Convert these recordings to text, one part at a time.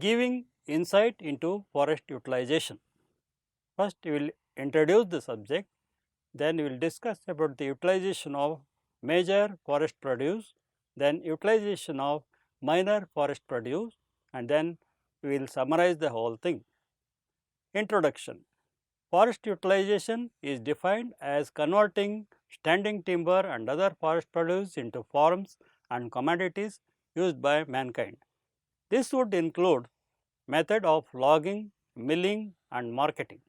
giving insight into forest utilization. First, we will introduce the subject, then we will discuss about the utilization of major forest produce, then utilization of minor forest produce, and then we will summarize the whole thing. Introduction. Forest utilization is defined as converting standing timber and other forest produce into forms and commodities used by mankind. This would include method of logging, milling and marketing.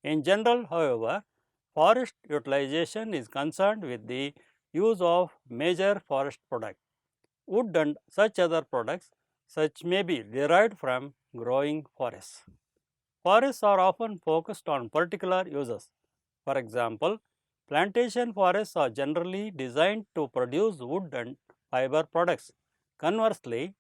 In general, however, forest utilization is concerned with the use of major forest products. Wood and such other products such may be derived from growing forests. Forests are often focused on particular uses. For example, plantation forests are generally designed to produce wood and fiber products. Conversely,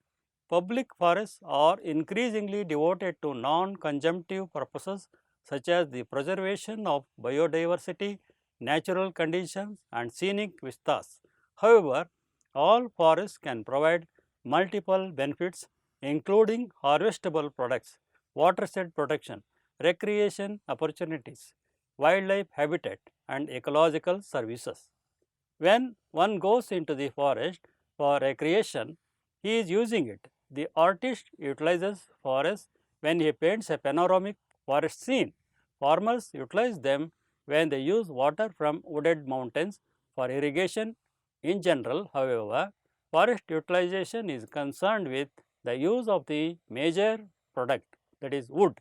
public forests are increasingly devoted to non-consumptive purposes such as the preservation of biodiversity, natural conditions and scenic vistas. However, all forests can provide multiple benefits including harvestable products, watershed protection, recreation opportunities, wildlife habitat and ecological services. When one goes into the forest for recreation, he is using it. The artist utilizes forests when he paints a panoramic forest scene. Farmers utilize them when they use water from wooded mountains for irrigation. In general, however, forest utilization is concerned with the use of the major product, that is wood,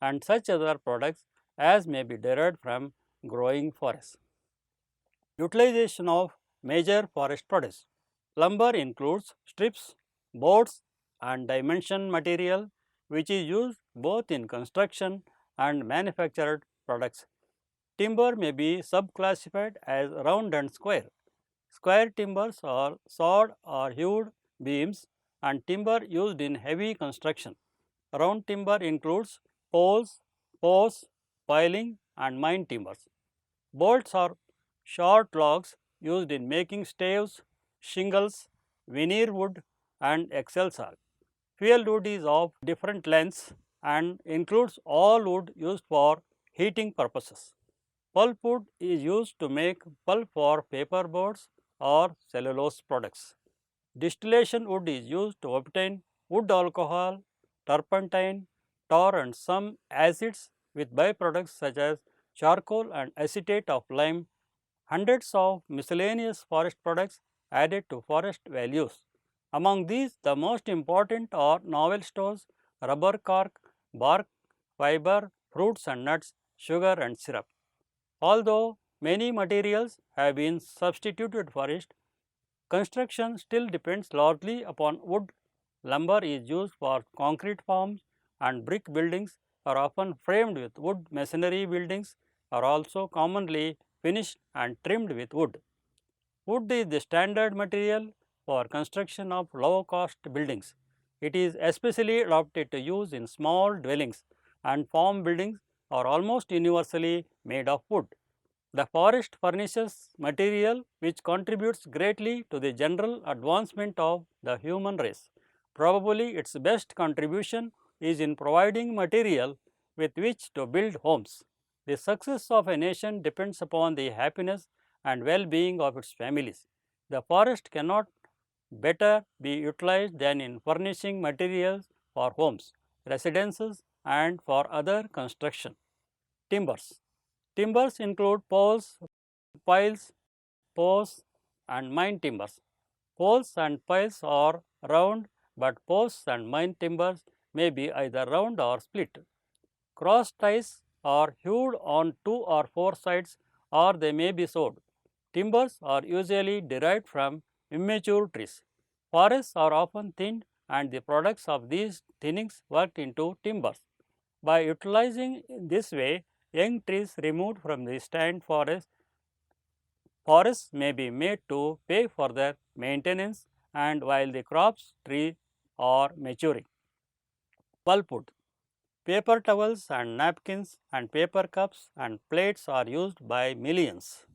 and such other products as may be derived from growing forests. Utilization of major forest produce. Lumber includes strips, boards and dimension material which is used both in construction and manufactured products. Timber may be subclassified as round and square. Square timbers are sawed or hewed beams and timber used in heavy construction. Round timber includes poles, posts, piling and mine timbers. Bolts are short logs used in making staves, shingles, veneer wood and excelsa. Fuel wood is of different lengths and includes all wood used for heating purposes. Pulp wood is used to make pulp for paper boards or cellulose products. Distillation wood is used to obtain wood alcohol, turpentine, tar and some acids with byproducts such as charcoal and acetate of lime. Hundreds of miscellaneous forest products added to forest values. Among these, the most important are novel stores, rubber cork, bark, fiber, fruits and nuts, sugar and syrup. Although many materials have been substituted for it, construction still depends largely upon wood. Lumber is used for concrete forms and brick buildings are often framed with wood. Masonry buildings are also commonly finished and trimmed with wood. Wood is the standard material for construction of low cost buildings. It is especially adapted to use in small dwellings and farm buildings are almost universally made of wood. The forest furnishes material which contributes greatly to the general advancement of the human race. Probably its best contribution is in providing material with which to build homes. The success of a nation depends upon the happiness and well-being of its families. The forest cannot better be utilized than in furnishing materials for homes, residences and for other construction. Timbers. Timbers include poles, piles, posts and mine timbers. Poles and piles are round, but posts and mine timbers may be either round or split. Cross ties are hewed on 2 or 4 sides or they may be sawed. Timbers are usually derived from immature trees. Forests are often thinned and the products of these thinnings worked into timbers. By utilizing this way, young trees removed from the stand forests may be made to pay for their maintenance and while the crops tree are maturing. Pulpwood. Paper towels and napkins and paper cups and plates are used by millions.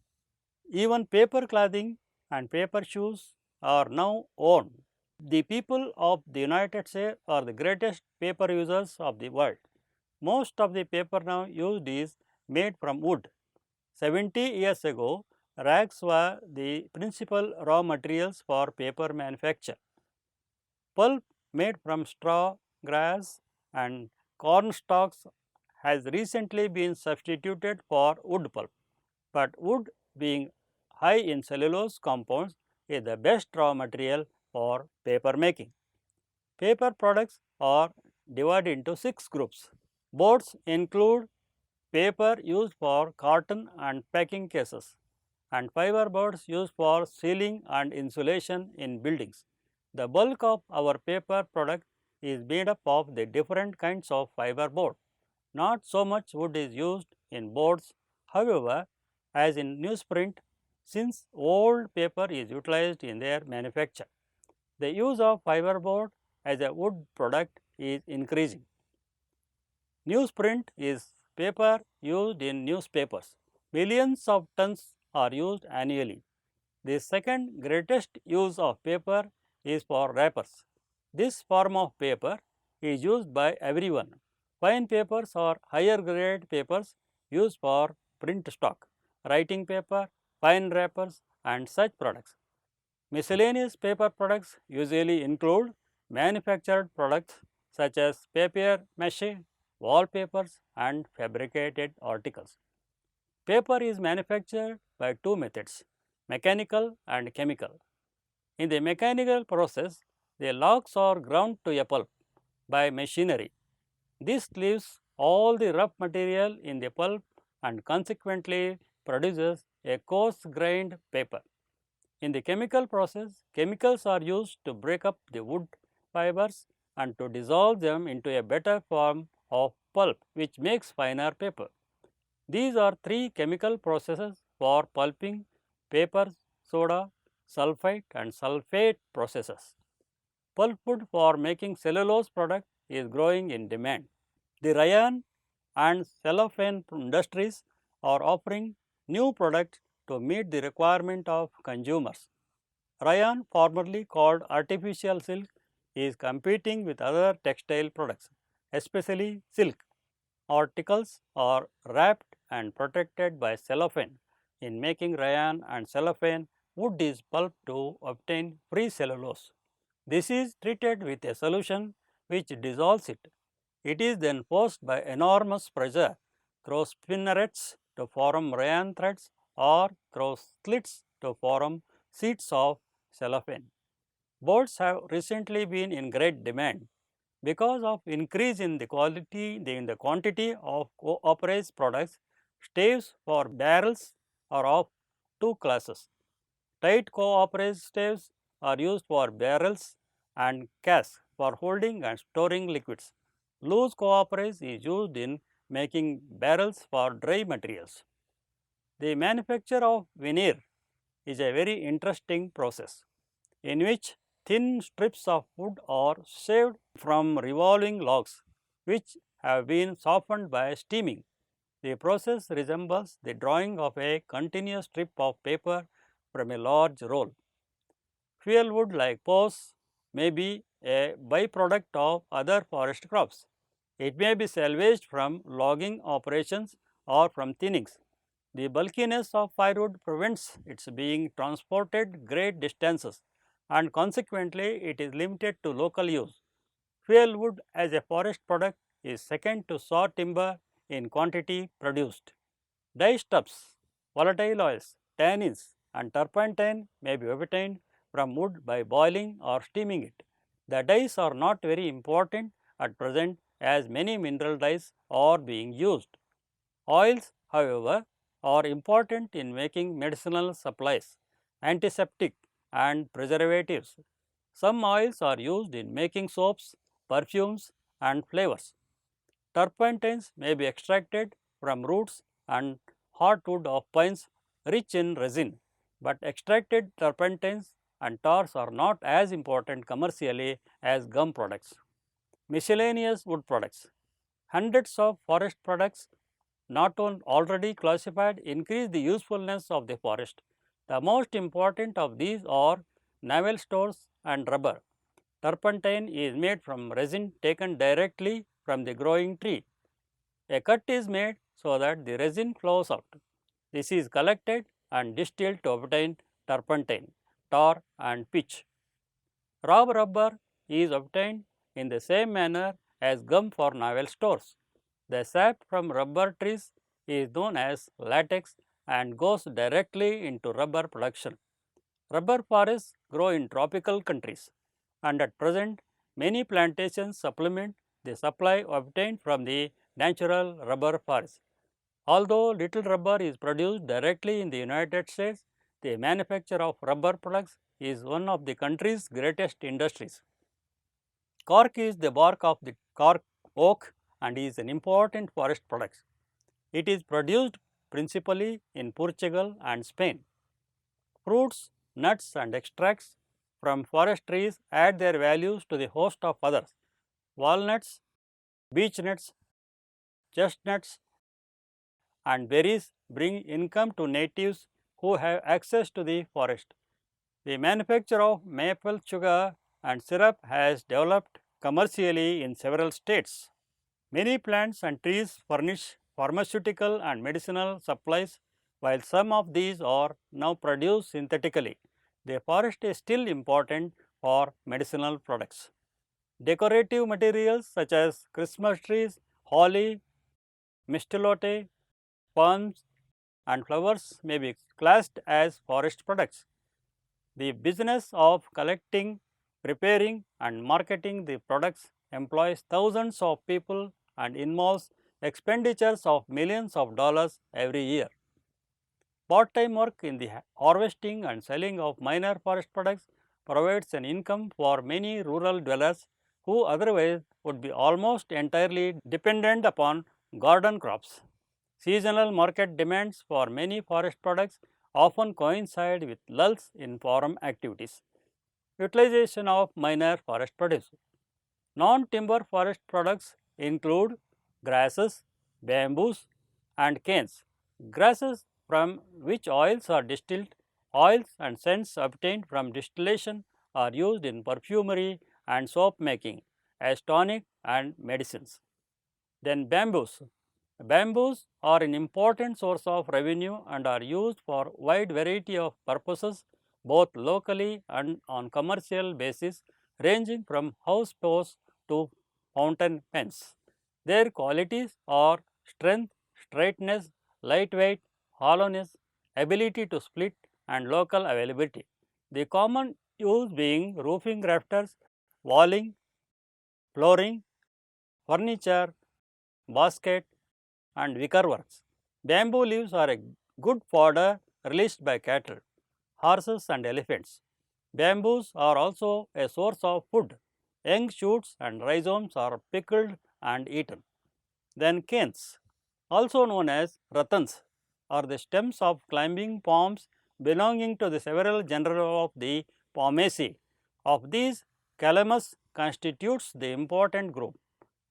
Even paper clothing and paper shoes are now worn. The people of the United States are the greatest paper users of the world. Most of the paper now used is made from wood. 70 years ago, rags were the principal raw materials for paper manufacture. Pulp made from straw, grass and corn stalks has recently been substituted for wood pulp, but wood being high in cellulose compounds is the best raw material for paper making. Paper products are divided into 6 groups. Boards include paper used for carton and packing cases, and fiber boards used for sealing and insulation in buildings. The bulk of our paper product is made up of the different kinds of fiber board. Not so much wood is used in boards, however, as in newsprint, since old paper is utilized in their manufacture. The use of fiberboard as a wood product is increasing. Newsprint is paper used in newspapers. Millions of tons are used annually. The second greatest use of paper is for wrappers. This form of paper is used by everyone. Fine papers or higher grade papers used for print stock, writing paper, fine wrappers and such products. Miscellaneous paper products usually include manufactured products such as papier mâché, wallpapers and fabricated articles. Paper is manufactured by two methods, mechanical and chemical. In the mechanical process, the logs are ground to a pulp by machinery. This leaves all the rough material in the pulp and consequently produces a coarse grained paper. In the chemical process, chemicals are used to break up the wood fibers and to dissolve them into a better form of pulp, which makes finer paper. These are three chemical processes for pulping paper: soda, sulfite and sulfate processes. Pulpwood for making cellulose product is growing in demand. The rayon and cellophane industries are offering new products to meet the requirement of consumers. Rayon, formerly called artificial silk, is competing with other textile products, especially silk. Articles are wrapped and protected by cellophane. In making rayon and cellophane, wood is pulped to obtain free cellulose. This is treated with a solution which dissolves it. It is then forced by enormous pressure through spinnerets to form rayon threads or through slits to form sheets of cellophane. Boards have recently been in great demand because of increase in the quantity of cooperage products. Staves for barrels are of two classes. Tight cooperage staves are used for barrels and casks for holding and storing liquids. Loose cooperage is used in making barrels for dry materials. The manufacture of veneer is a very interesting process in which thin strips of wood are shaved from revolving logs which have been softened by steaming. The process resembles the drawing of a continuous strip of paper from a large roll. Fuel wood like pose may be a byproduct of other forest crops. It may be salvaged from logging operations or from thinnings. The bulkiness of firewood prevents its being transported great distances and consequently it is limited to local use. Fuel wood as a forest product is second to saw timber in quantity produced. Dyestuffs, volatile oils, tannins and turpentine may be obtained from wood by boiling or steaming it. The dyes are not very important at present as many mineral dyes are being used. Oils, however, are important in making medicinal supplies, antiseptic and preservatives. Some oils are used in making soaps, perfumes and flavors. Turpentines may be extracted from roots and hardwood of pines rich in resin, but extracted turpentines and tars are not as important commercially as gum products. Miscellaneous wood products. Hundreds of forest products not already classified increase the usefulness of the forest. The most important of these are naval stores and rubber. Turpentine is made from resin taken directly from the growing tree. A cut is made so that the resin flows out. This is collected and distilled to obtain turpentine, tar and pitch. Raw rubber is obtained in the same manner as gum for naval stores. The sap from rubber trees is known as latex and goes directly into rubber production. Rubber forests grow in tropical countries, and at present many plantations supplement the supply obtained from the natural rubber forests. Although little rubber is produced directly in the United States, the manufacture of rubber products is one of the country's greatest industries. Cork is the bark of the cork oak and is an important forest product. It is produced principally in Portugal and Spain. Fruits, nuts and extracts from forest trees add their values to the host of others. Walnuts, beech nuts, chestnuts and berries bring income to natives who have access to the forest. The manufacture of maple sugar and syrup has developed commercially in several states. Many plants and trees furnish pharmaceutical and medicinal supplies, while some of these are now produced synthetically. The forest is still important for medicinal products. Decorative materials such as Christmas trees, holly, mistletoe, palms and flowers may be classed as forest products. The business of collecting, preparing and marketing the products employs thousands of people and involves expenditures of millions of dollars every year. Part-time work in the harvesting and selling of minor forest products provides an income for many rural dwellers who otherwise would be almost entirely dependent upon garden crops. Seasonal market demands for many forest products often coincide with lulls in farm activities. Utilization of minor forest produce. Non-timber forest products include grasses, bamboos and canes. Grasses from which oils are distilled, oils and scents obtained from distillation are used in perfumery and soap making as tonic and medicines. Then bamboos. Bamboos are an important source of revenue and are used for wide variety of purposes both locally and on commercial basis ranging from house posts to fountain pens. Their qualities are strength, straightness, lightweight, hollowness, ability to split and local availability. The common use being roofing rafters, walling, flooring, furniture, basket and wicker works. Bamboo leaves are a good fodder released by cattle, horses and elephants. Bamboos are also a source of food. Young shoots and rhizomes are pickled and eaten. Then canes, also known as ratans, are the stems of climbing palms belonging to the several genera of the Palmaceae. Of these, Calamus constitutes the important group.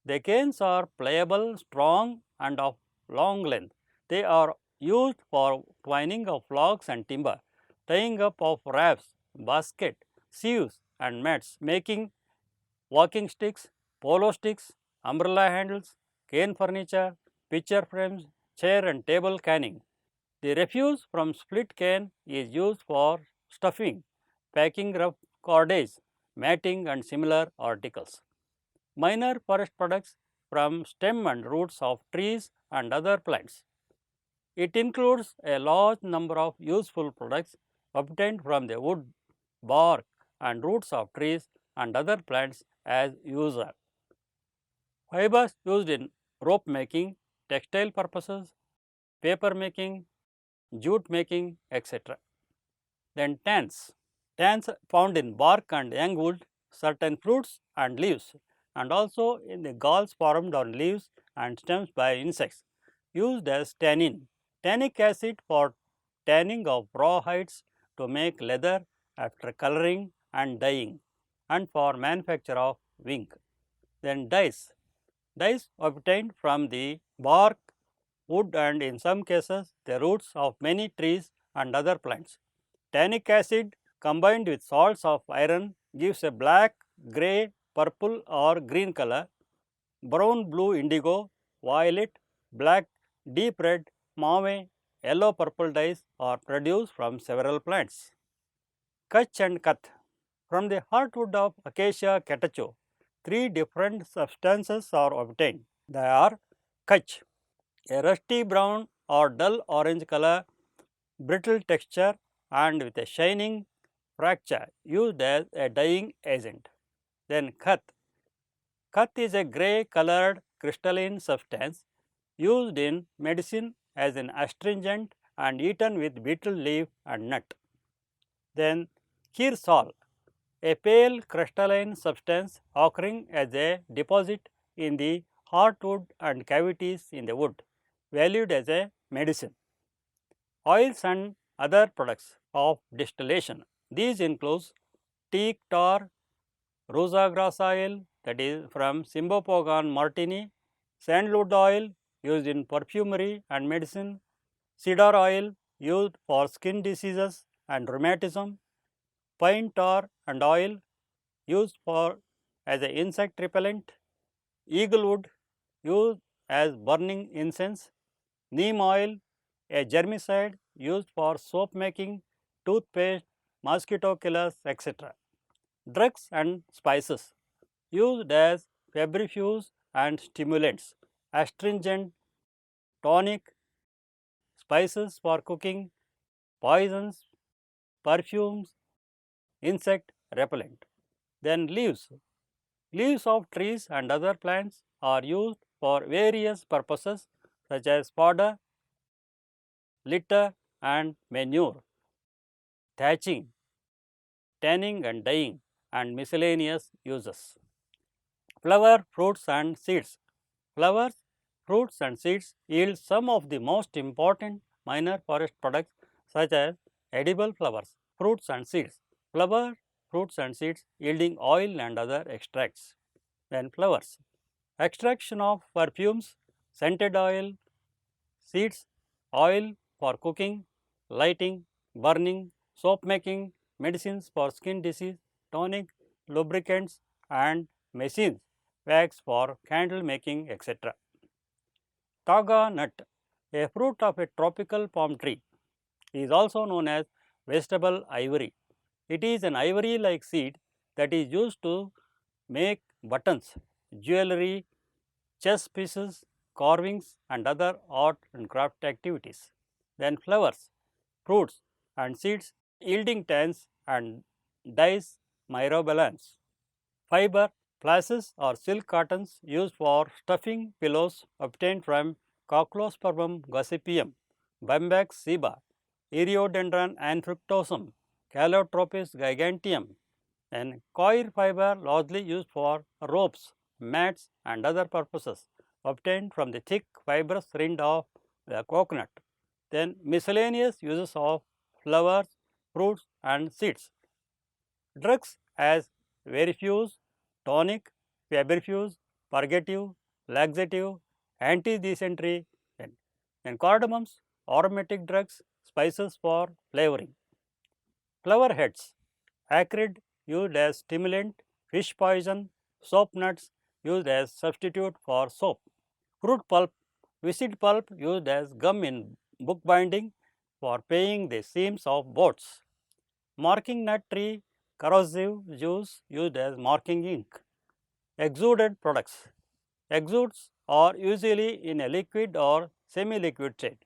The canes are pliable, strong and of long length. They are used for twining of logs and timber, tying up of rafts, basket, sieves and mats, making walking sticks, polo sticks, umbrella handles, cane furniture, picture frames, chair and table caning. The refuse from split cane is used for stuffing, packing rough cordage, matting and similar articles. Minor forest products from stem and roots of trees and other plants. It includes a large number of useful products obtained from the wood, bark and roots of trees and other plants as usual. Fibers used in rope making, textile purposes, paper making, jute making, etc. Then tans. Tans found in bark and young wood, certain fruits and leaves, and also in the galls formed on leaves and stems by insects, used as tannin. Tannic acid for tanning of raw hides to make leather after coloring and dyeing, and for manufacture of ink. Then dyes. Dyes obtained from the bark, wood and in some cases the roots of many trees and other plants. Tannic acid combined with salts of iron gives a black gray, purple or green color, brown, blue, indigo, violet, black, deep red, mauve, yellow, purple dyes are produced from several plants. Kutch and Kath. From the heartwood of Acacia catechu, three different substances are obtained. They are Kutch, a rusty brown or dull orange color, brittle texture and with a shining fracture used as a dyeing agent. Then Kath. Kath is a grey colored crystalline substance used in medicine as an astringent and eaten with betel leaf and nut. Then Kirsol, a pale crystalline substance occurring as a deposit in the heartwood and cavities in the wood, valued as a medicine. Oils and other products of distillation. These include teak tar, rusa grass oil, that is from Cymbopogon martini, sandalwood oil used in perfumery and medicine, cedar oil used for skin diseases and rheumatism, pine tar and oil used for as an insect repellent, eaglewood used as burning incense, neem oil, a germicide used for soap making, toothpaste, mosquito killers, etc. Drugs and spices used as febrifuge and stimulants, astringent, tonic, spices for cooking, poisons, perfumes, insect repellent. Then leaves. Leaves of trees and other plants are used for various purposes such as fodder, litter and manure, thatching, tanning and dyeing and miscellaneous uses. Flower, fruits and seeds. Flowers, fruits and seeds yield some of the most important minor forest products such as edible flowers, fruits and seeds. Flower, fruits and seeds yielding oil and other extracts. Then flowers. Extraction of perfumes, scented oil, seeds, oil for cooking, lighting, burning, soap making, medicines for skin disease, tonic, lubricants and machines, wax for candle making, etc. Taga nut, a fruit of a tropical palm tree, is also known as vegetable ivory. It is an ivory-like seed that is used to make buttons, jewelry, chess pieces, carvings and other art and craft activities. Then flowers, fruits and seeds yielding tans and dyes myrobalance. Fiber, flaces or silk cottons used for stuffing pillows obtained from Cochlospermum gossypium, Bambax seba, Eriodendron anfructuosum, Calotropis giganteum, and coir fiber largely used for ropes, mats and other purposes obtained from the thick fibrous rind of the coconut. Then miscellaneous uses of flowers, fruits and seeds. Drugs as verifuge, tonic, febrifuge, purgative, laxative, anti-dysentery, and cardamoms, aromatic drugs, spices for flavoring. Flower heads, acrid used as stimulant, fish poison, soap nuts used as substitute for soap. Fruit pulp, viscid pulp used as gum in bookbinding for paying the seams of boats. Marking nut tree corrosive juice used as marking ink. Exuded products. Exudes are usually in a liquid or semi-liquid state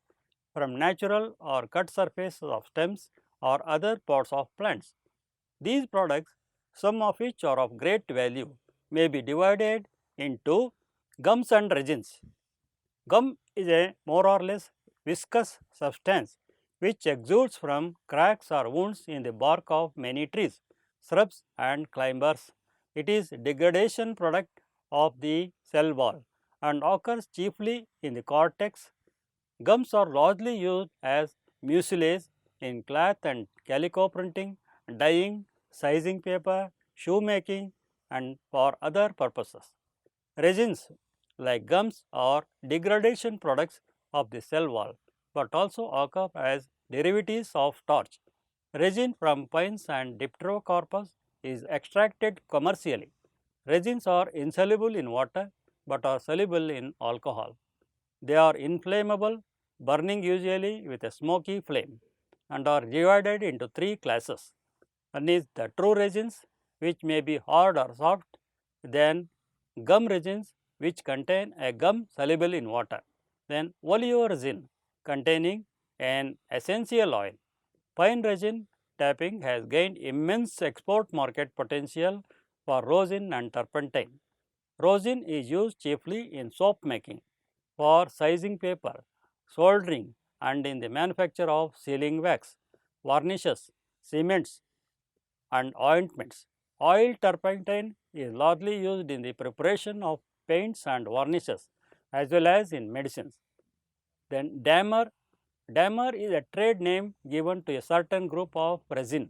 from natural or cut surfaces of stems or other parts of plants. These products, some of which are of great value, may be divided into gums and resins. Gum is a more or less viscous substance which exudes from cracks or wounds in the bark of many trees, shrubs and climbers. It is degradation product of the cell wall and occurs chiefly in the cortex. Gums are largely used as mucilage in cloth and calico printing, dyeing, sizing paper, shoemaking and for other purposes. Resins like gums are degradation products of the cell wall, but also occur as derivatives of starch. Resin from pines and Dipterocarpus is extracted commercially. Resins are insoluble in water, but are soluble in alcohol. They are inflammable, burning usually with a smoky flame, and are divided into three classes. One is the true resins, which may be hard or soft, then gum resins, which contain a gum soluble in water, then oleoresin, containing an essential oil. Pine resin tapping has gained immense export market potential for rosin and turpentine. Rosin is used chiefly in soap making, for sizing paper, soldering, and in the manufacture of sealing wax, varnishes, cements, and ointments. Oil turpentine is largely used in the preparation of paints and varnishes as well as in medicines. Then dammer is a trade name given to a certain group of resin.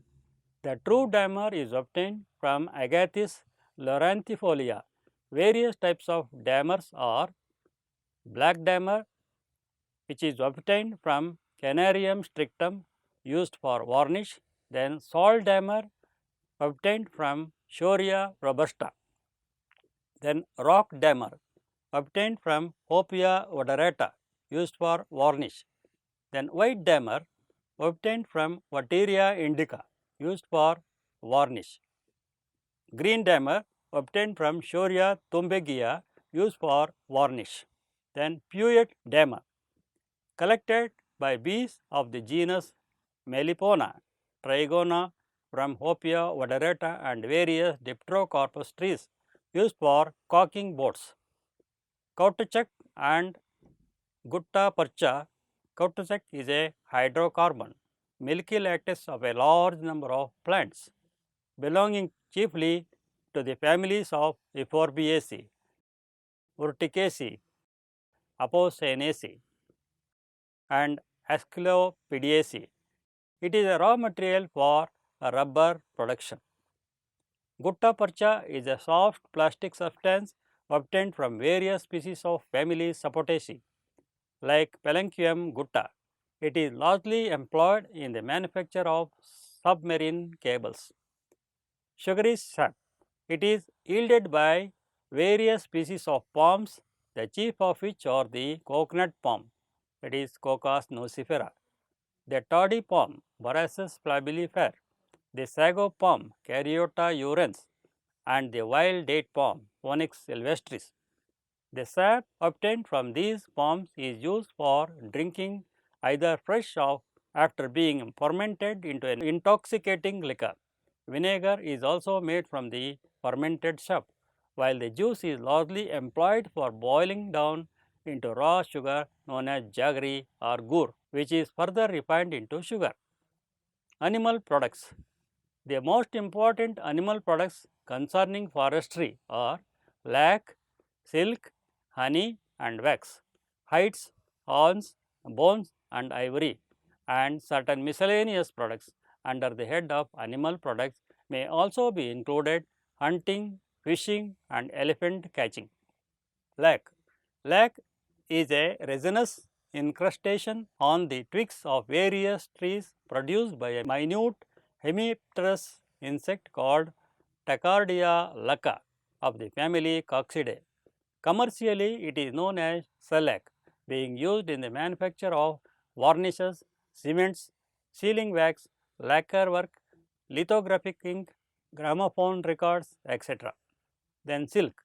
The true dammer is obtained from Agathis laurentifolia. Various types of dammers are black dammer, which is obtained from Canarium strictum used for varnish, then salt dammer obtained from Shoria robusta, then rock dammer obtained from Hopia odorata used for varnish, then white dammer obtained from Vateria indica used for varnish, green dammer obtained from Shoria thumbegia used for varnish, then pewet dammer collected by bees of the genus Melipona, Trigona from Hopia odorata and various Dipterocarpus trees used for caulking boats. Caoutchouc and Gutta percha. Caoutchouc is a hydrocarbon, milky latex of a large number of plants belonging chiefly to the families of Euphorbiaceae, Urticaceae, Apocynaceae, and Asclepiadaceae. It is a raw material for rubber production. Gutta percha is a soft plastic substance obtained from various species of family Sapotaceae, like Pelanquium gutta. It is largely employed in the manufacture of submarine cables. Sugary sap. It is yielded by various species of palms, the chief of which are the coconut palm, that is Cocos nucifera, the toddy palm, Borassus flabilifer, the sago palm, Caryota urens, and the wild date palm, Onyx sylvestris. The sap obtained from these palms is used for drinking either fresh or after being fermented into an intoxicating liquor. Vinegar is also made from the fermented sap, while the juice is largely employed for boiling down into raw sugar known as jaggery or gur, which is further refined into sugar. Animal products. The most important animal products concerning forestry are lac, silk, honey and wax, hides, horns, bones and ivory, and certain miscellaneous products under the head of animal products may also be included hunting, fishing and elephant catching. Lac. Lac is a resinous incrustation on the twigs of various trees produced by a minute hemipterous insect called Tacardia lacca of the family Coccidae. Commercially, it is known as shellac, being used in the manufacture of varnishes, cements, sealing wax, lacquer work, lithographic ink, gramophone records, etc. Then silk.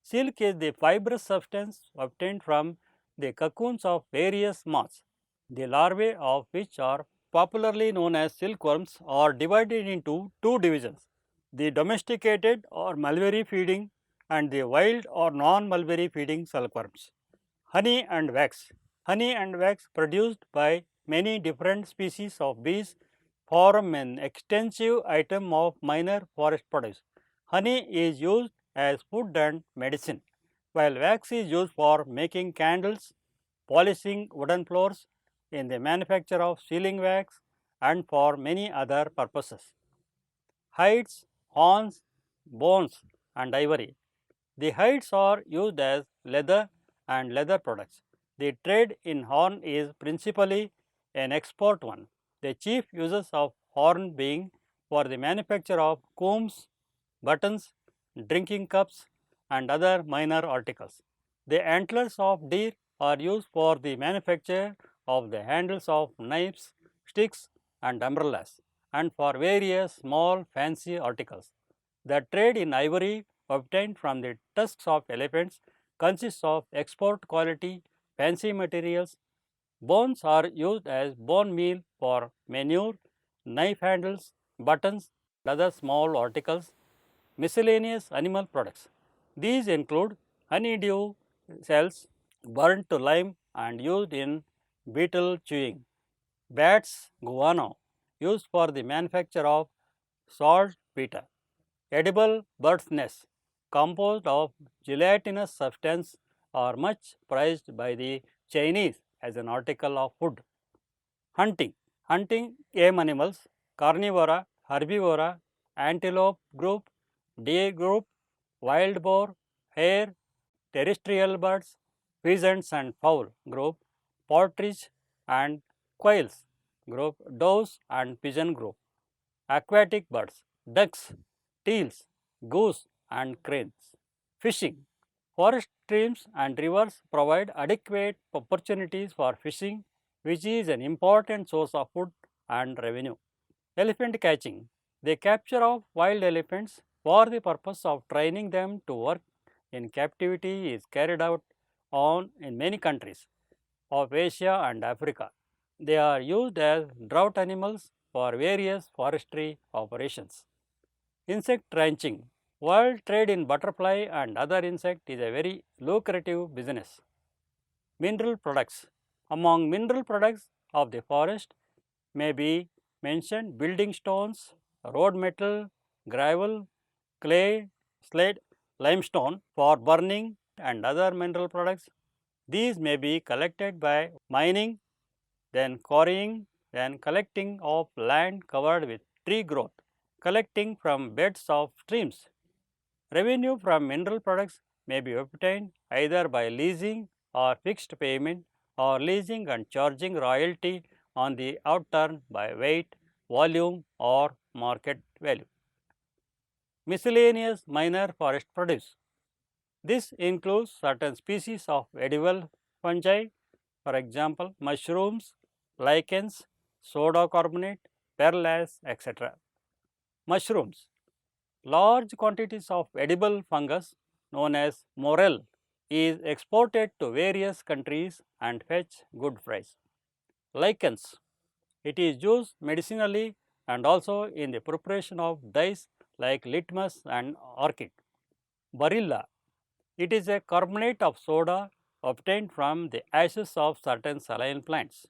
Silk is the fibrous substance obtained from the cocoons of various moths, the larvae of which are popularly known as silkworms are divided into two divisions, the domesticated or mulberry feeding and the wild or non-mulberry feeding silkworms. Honey and wax. Honey and wax produced by many different species of bees form an extensive item of minor forest produce. Honey is used as food and medicine, while wax is used for making candles, polishing wooden floors, in the manufacture of sealing wax and for many other purposes. Hides, horns, bones and ivory. The hides are used as leather and leather products. The trade in horn is principally an export one, the chief uses of horn being for the manufacture of combs, buttons, drinking cups and other minor articles. The antlers of deer are used for the manufacture of the handles of knives, sticks and umbrellas and for various small fancy articles. The trade in ivory obtained from the tusks of elephants consists of export quality fancy materials. Bones are used as bone meal for manure, knife handles, buttons, and other small articles. Miscellaneous animal products. These include honeydew cells burnt to lime and used in beetle chewing, bats guano used for the manufacture of saltpeter, edible bird's nests composed of gelatinous substance are much prized by the Chinese as an article of food. Hunting. Hunting game animals, carnivora, herbivora, antelope group, deer group, wild boar, hare, terrestrial birds, pheasants and fowl group, partridge and quails group, doves and pigeon group, aquatic birds, ducks, teals, goose and cranes. Fishing. Forest streams and rivers provide adequate opportunities for fishing, which is an important source of food and revenue. Elephant catching. The capture of wild elephants for the purpose of training them to work in captivity is carried out on in many countries of Asia and Africa. They are used as drought animals for various forestry operations. Insect ranching. World trade in butterfly and other insect is a very lucrative business. Mineral products. Among mineral products of the forest may be mentioned building stones, road metal, gravel, clay, slate, limestone for burning and other mineral products. These may be collected by mining, then quarrying, then collecting of land covered with tree growth, collecting from beds of streams. Revenue from mineral products may be obtained either by leasing or fixed payment or leasing and charging royalty on the outturn by weight, volume or market value. Miscellaneous minor forest produce. This includes certain species of edible fungi, for example, mushrooms, lichens, soda carbonate, pearl-ash, etc. Mushrooms. Large quantities of edible fungus known as morel is exported to various countries and fetch good price. Lichens. It is used medicinally and also in the preparation of dyes like litmus and orchid. Barilla. It is a carbonate of soda obtained from the ashes of certain saline plants.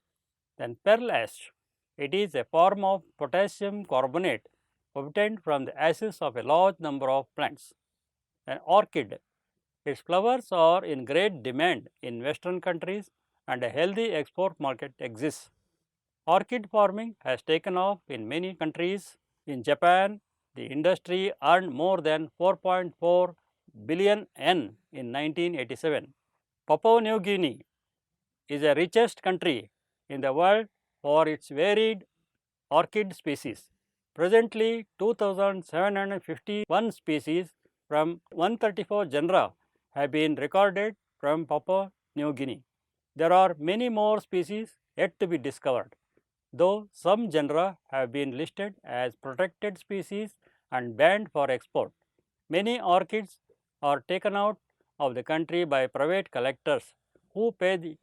Then pearl ash. It is a form of potassium carbonate obtained from the ashes of a large number of plants. An orchid. Its flowers are in great demand in western countries and a healthy export market exists. Orchid farming has taken off in many countries. In Japan, the industry earned more than 4.4 billion yen in 1987. Papua New Guinea is the richest country in the world for its varied orchid species. Presently, 2,751 species from 134 genera have been recorded from Papua New Guinea. There are many more species yet to be discovered, though some genera have been listed as protected species and banned for export. Many orchids are taken out of the country by private collectors who pay the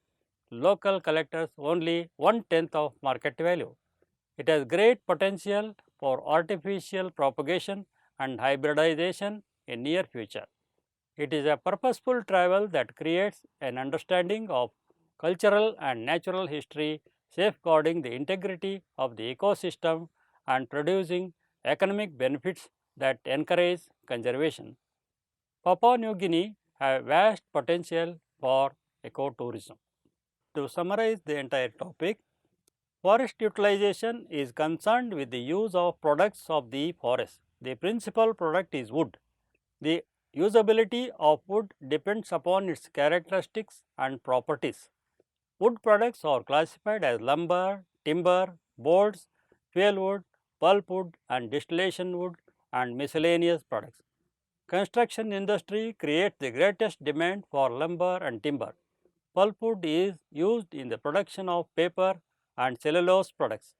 local collectors only one-tenth of market value. It has great potential for artificial propagation and hybridization in near future. It is a purposeful travel that creates an understanding of cultural and natural history, safeguarding the integrity of the ecosystem and producing economic benefits that encourage conservation. Papua New Guinea has vast potential for ecotourism. To summarize the entire topic, forest utilization is concerned with the use of products of the forest. The principal product is wood. The usability of wood depends upon its characteristics and properties. Wood products are classified as lumber, timber, boards, fuel wood, pulp wood and distillation wood and miscellaneous products. Construction industry creates the greatest demand for lumber and timber. Pulpwood is used in the production of paper and cellulose products.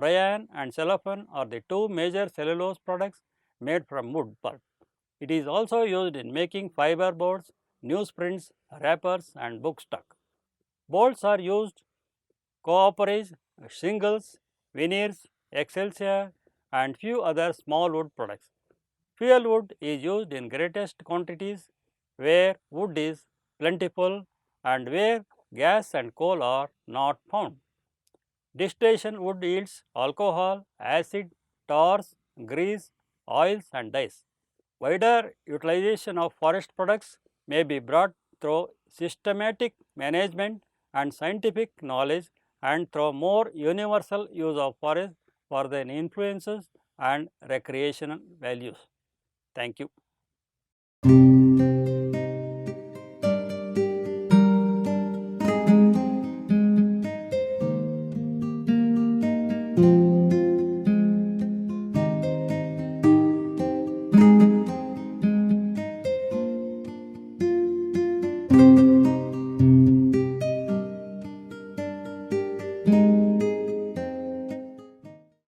Rayon and cellophane are the two major cellulose products made from wood pulp. It is also used in making fiber boards, newsprints, wrappers and bookstock. Bolts are used cooperage, shingles, veneers, excelsior and few other small wood products. Fuel wood is used in greatest quantities where wood is plentiful and where gas and coal are not found. Distillation wood yields alcohol, acid, tars, grease, oils and dyes. Wider utilization of forest products may be brought through systematic management and scientific knowledge and through more universal use of forest for their influences and recreational values. Thank you.